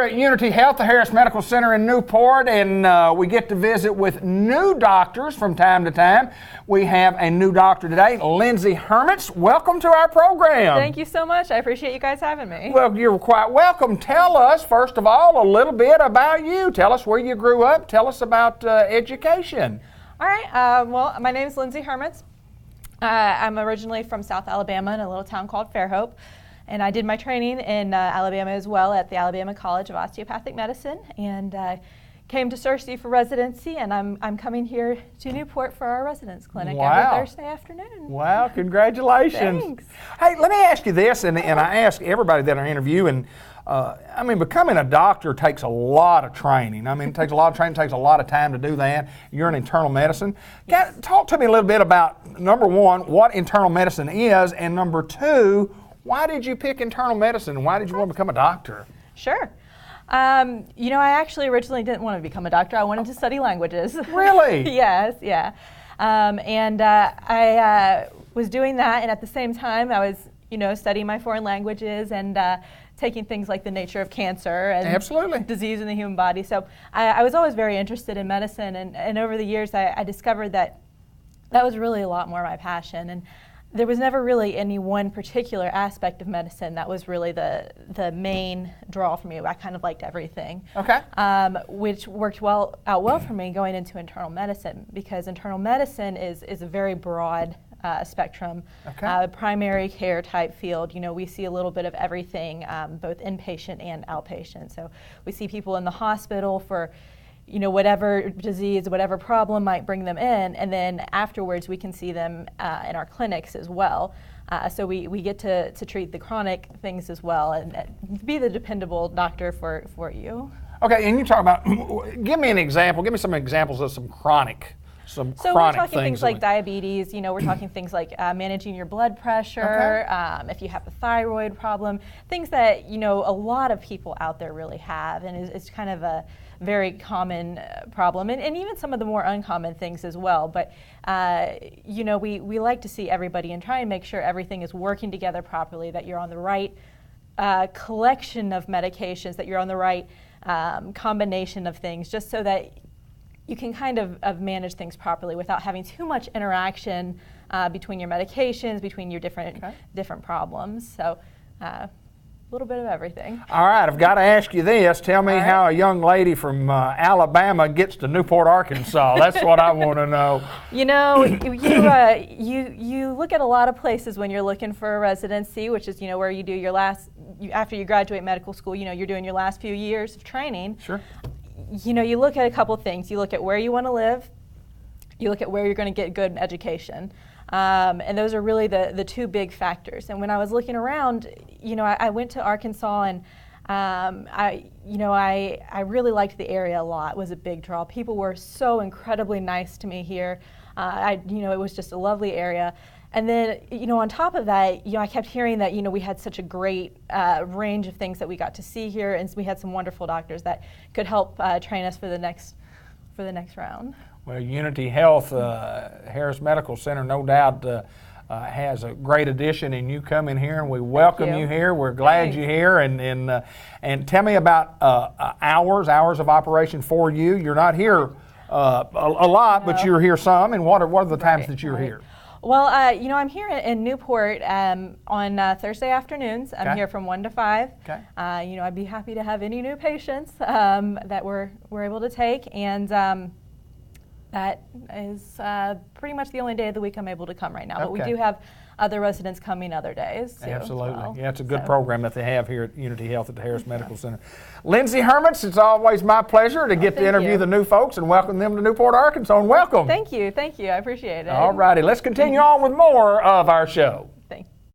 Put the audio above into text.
at Unity Health, the Hermecz Medical Center in Newport, and we get to visit with new doctors from time to time. We have a new doctor today, Lindsay Hermecz. Welcome to our program. Thank you so much. I appreciate you guys having me. Well, you're quite welcome. Tell us, first of all, a little bit about you. Tell us where you grew up. Tell us about education. All right. Well, my name is Lindsay Hermecz. I'm originally from South Alabama in a little town called Fairhope. And I did my training in Alabama as well at the Alabama College of Osteopathic Medicine, and came to Searcy for residency, and I'm coming here to Newport for our residence clinic every Thursday afternoon. Wow, congratulations. Thanks. Hey, let me ask you this, and I ask everybody that I interview, and I mean, becoming a doctor takes a lot of training. I mean, it takes a lot of training, takes a lot of time to do that. You're in internal medicine. Yes. Talk to me a little bit about, number one, what internal medicine is, and number two, why did you pick internal medicine? Why did you want to become a doctor? Sure. You know, I actually originally didn't want to become a doctor. I wanted to study languages. Really? Yes, yeah. I was doing that, and at the same time, I was, you know, studying my foreign languages and taking things like the nature of cancer and Absolutely. disease in the human body. So I was always very interested in medicine, and over the years, I discovered that was really a lot more my passion. And there was never really any one particular aspect of medicine that was really the main draw for me. I kind of liked everything. Okay. Which worked out well for me going into internal medicine, because internal medicine is a very broad spectrum, primary care type field. You know, we see a little bit of everything, both inpatient and outpatient. So we see people in the hospital for, you know, whatever disease, whatever problem might bring them in, and then afterwards we can see them in our clinics as well. So we get to treat the chronic things as well and be the dependable doctor for you. Okay, and you talk about, give me some examples of some chronic So we're talking things like diabetes, you know, we're talking things like managing your blood pressure, if you have a thyroid problem, things that, you know, a lot of people out there really have, and it's kind of a very common problem, and even some of the more uncommon things as well. But, you know, we like to see everybody and try and make sure everything is working together properly, that you're on the right collection of medications, that you're on the right combination of things, just so that you can kind of manage things properly without having too much interaction between your medications, between your different problems. So a little bit of everything. All right, I've got to ask you this. Tell me how a young lady from Alabama gets to Newport, Arkansas. That's what I want to know. You know, you look at a lot of places when you're looking for a residency, which is, you know, where you do your after you graduate medical school, you know, you're doing your last few years of training. Sure. You know, you look at a couple things. You look at where you want to live. You look at where you're going to get good education. And those are really the two big factors. And when I was looking around, you know, I went to Arkansas, and I really liked the area a lot. It was a big draw. People were so incredibly nice to me here. You know, it was just a lovely area. And then, you know, on top of that, you know, I kept hearing that, you know, we had such a great range of things that we got to see here, and we had some wonderful doctors that could help train us for the next round. Well, Unity Health, Hermecz Medical Center, no doubt has a great addition, and you come in here, and we welcome you here. We're glad you're here, and tell me about hours of operation for you. You're not here a lot, but you're here some, and what are the times that you're here? Well, you know, I'm here in Newport on Thursday afternoons. I'm here from 1 to 5. Okay. You know, I'd be happy to have any new patients that we're able to take, and that is pretty much the only day of the week I'm able to come right now. But we do have other residents coming other days too. Absolutely. Well. Yeah, it's a good program that they have here at Unity Health at the Hermecz Medical Center. Lindsay Hermecz, it's always my pleasure to get to interview the new folks and welcome them to Newport, Arkansas, and welcome. Thank you. I appreciate it. All righty, let's continue on with more of our show.